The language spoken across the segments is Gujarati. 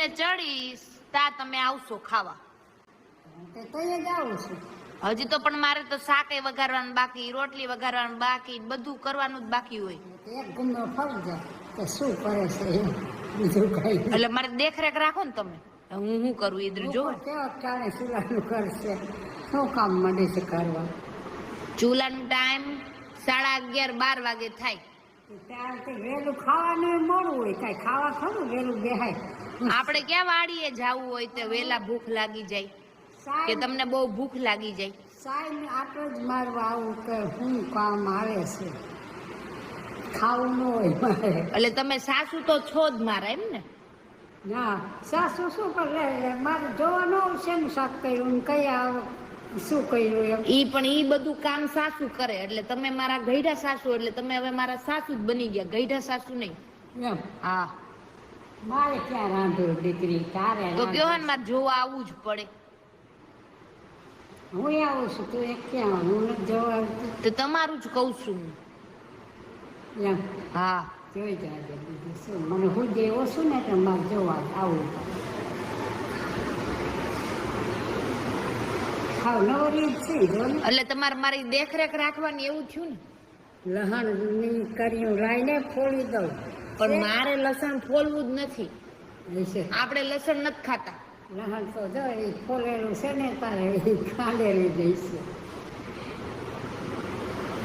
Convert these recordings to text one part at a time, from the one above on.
ચૂલે ચડીશ તા તમે આવશો ખાવા. હજી તો પણ મારે તો શાકે વઘારવાનું બાકી, રોટલી વઘારવાનું બાકી, બધું કરવાનું જ બાકી હોય. શું કરે છે બીજું કઈ? એટલે મારે દેખરેખ રાખો ને તમે. હું શું કરું ઈદર જો કેવા ચૂલાનું કરશે, શું કામ માંડે છે કરવા? ચૂલાનું ટાઈમ 11:30-12 વાગે થાય. વેલું ખાવાનું મોડું હોય, કઈ ખાવા ખરું વેલું બેહાય. આપણે ક્યાં વાડીએ જવું હોય તો વેલા ભૂખ લાગી જાય કે તમને બહુ ભૂખ લાગી જાય? સાહેબ આપણે જ મારવા આવું કે શું કામ આવે છે, ખાવું ન હોય મારે. એટલે તમે સાસુ તો છો જ મારા, એમ ને? ના, સાસુ શું કરે મારે જોવાનું આવશે ને, શાક કર્યું કયા શું કર્યું એમ. પણ ઈ બધું કામ સાસુ કરે, એટલે તમે મારા ગઈઢા સાસુ, એટલે તમે હવે મારા સાસુ જ બની ગયા, ગઈઢા સાસુ નહીં. એમ? હા. મારે ક્યાં રાંધું દીકરી, તારે તો કયો ને મારે જોવા આવવું જ પડે. હું આવું છું, તું એક ક્યાં? હું નથી જોવા આવતી. તો તમારું જ કઉ છું. એમ? હા, જોઈ જાય બીજું શું, મને હું જે ઓછું ને તો મારે જોવા આવું. ખાવ નવરી જ છે જો ને. એટલે તમારે મારી દેખરેખ રાખવાની એવું થયું ને. લહણ કર્યું લાઈને ફોડી દઉં, પણ મારે લસણ ફોલવું જ નથી. આપણે લસણ નથી ખાતા. લહણ તો જો એ ફોલેલું છે ને તારે એ ખાંડેલી દઈશું.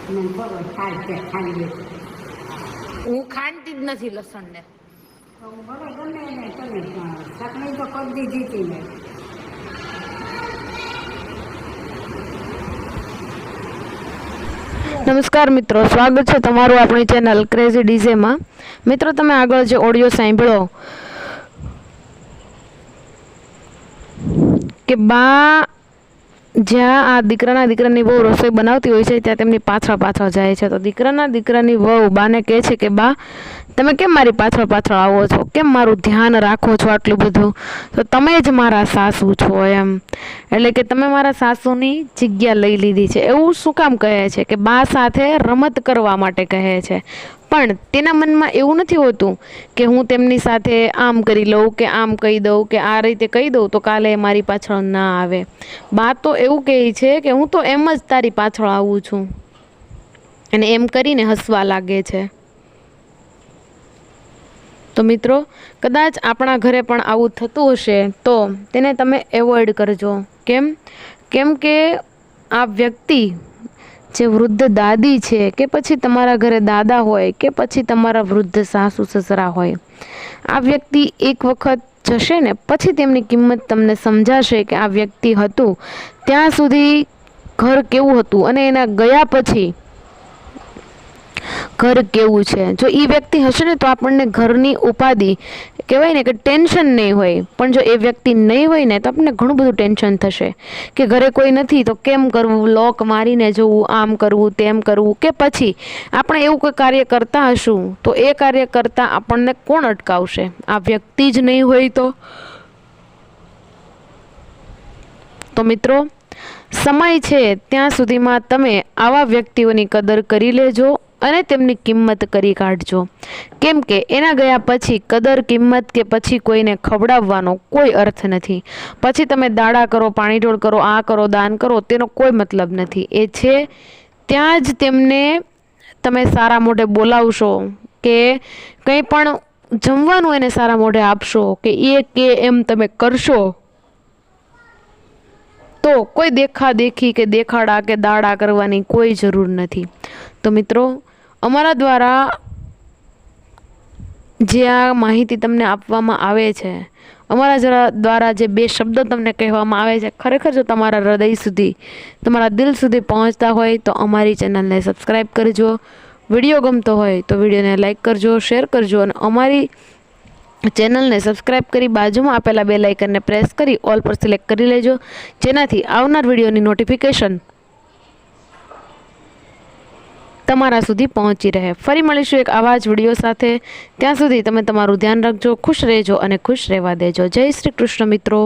મને ખબર ખાઈ ખાંડી હું ખાંડતી જ નથી લસણ ને. ભલે ગમે ને તમે ચટણી તો કરી દીધી હતી મેં. નમસ્કાર મિત્રો, સ્વાગત છે તમારું આપણી ચેનલ ક્રેઝી ડીજેમાં. મિત્રો, તમે આગળ જે ઓડિયો સાંભળ્યો કે બા જ્યાં આ દીકરાની વહુ રસોઈ બનાવતી હોય છે ત્યાં તેમની પાછળ જાય છે. તો દીકરાની વહુ બાને કહે છે કે બા, તમે કેમ મારી પાછળ આવો છો, કેમ મારું ધ્યાન રાખો છો આટલું બધું, તો તમે જ મારા સાસુ છો એમ. એટલે કે તમે મારા સાસુની જગ્યા લઈ લીધી છે. એવું શું કામ કહે છે? કે બા સાથે રમત કરવા માટે કહે છે. પણ તેના મનમાં એવું નથી હોતું કે હું તેમની સાથે આમ કરી લઉં કે આમ કહી દઉં કે આ રીતે કહી દઉં તો કાલે મારી પાછળ ના આવે. બા તો એવું કહે છે કે હું તો એમ જ તારી પાછળ આવું છું, અને એમ કરીને હસવા લાગે છે. તો મિત્રો, કદાચ આપણા ઘરે પણ આવું થતું હશે તો તેને તમે એવોઇડ કરજો. કેમ કે આ વ્યક્તિ જે વૃદ્ધ દાદી છે, કે પછી તમારા ઘરે દાદા હોય, કે પછી તમારા વૃદ્ધ સાસુ સસરા હોય, આ વ્યક્તિ એક વખત જશે ને પછી તેમની કિંમત તમને સમજાશે કે આ વ્યક્તિ હતું ત્યાં સુધી ઘર કેવું હતું અને એના ગયા પછી ઘર કેવું છે. જો એ વ્યક્તિ હશે ને તો આપણને ઘરની ઉપાધિ કહેવાય ને કે ટેન્શન નહીં હોય, પણ જો એ વ્યક્તિ નહીં હોય ને તો આપણને ઘણું બધું ટેન્શન થશે કે ઘરે કોઈ નથી તો કેમ કરવું, લોક મારીને જવું, આમ કરવું, તેમ કરવું. કે પછી આપણે એવું કોઈ કાર્ય કરતા હશું તો એ કાર્ય કરતાં આપણને કોણ અટકાવશે? આ વ્યક્તિ જ નહીં હોય તો મિત્રો, સમય છે ત્યાં સુધીમાં તમે આવા વ્યક્તિઓની કદર કરી લેજો અને તેમની કિંમત કરી કાઢજો. કેમ કે એના ગયા પછી કદર, કિંમત કે પછી કોઈને ખવડાવવાનો કોઈ અર્થ નથી. પછી તમે દાડા કરો, પાણી ઢોળ કરો, આ કરો, દાન કરો, તેનો કોઈ મતલબ નથી. એ છે ત્યાં જ તેમને તમે સારા મોઢે બોલાવશો કે કંઈ પણ જમવાનું એને સારા મોઢે આપશો કે એ કે એમ તમે કરશો તો કોઈ દેખાદેખી કે દેખાડા કે દાડા કરવાની કોઈ જરૂર નથી. તો મિત્રો, અમારા દ્વારા જે આ માહિતી તમને આપવામાં આવે છે, અમારા દ્વારા જે 2 શબ્દો તમને કહેવામાં આવે છે, ખરેખર જો તમારા હૃદય સુધી, તમારા દિલ સુધી પહોંચતા હોય તો અમારી ચેનલને સબસ્ક્રાઈબ કરજો. વિડીયો ગમતો હોય તો વિડીયોને લાઈક કરજો, શેર કરજો, અને અમારી ચેનલને સબસ્ક્રાઈબ કરી બાજુમાં આપેલા બેલ આઇકનને પ્રેસ કરી ઓલ પર સિલેક્ટ કરી લેજો, જેનાથી આવનાર વિડીયોની નોટિફિકેશન તમારા સુધી પહોંચી રહે. ફરી મળીશું એક આવા જ વિડીયો સાથે. ત્યાં સુધી તમે તમારું ધ્યાન રાખજો, ખુશ રહેજો અને ખુશ રહેવા દેજો. જય શ્રી કૃષ્ણ મિત્રો.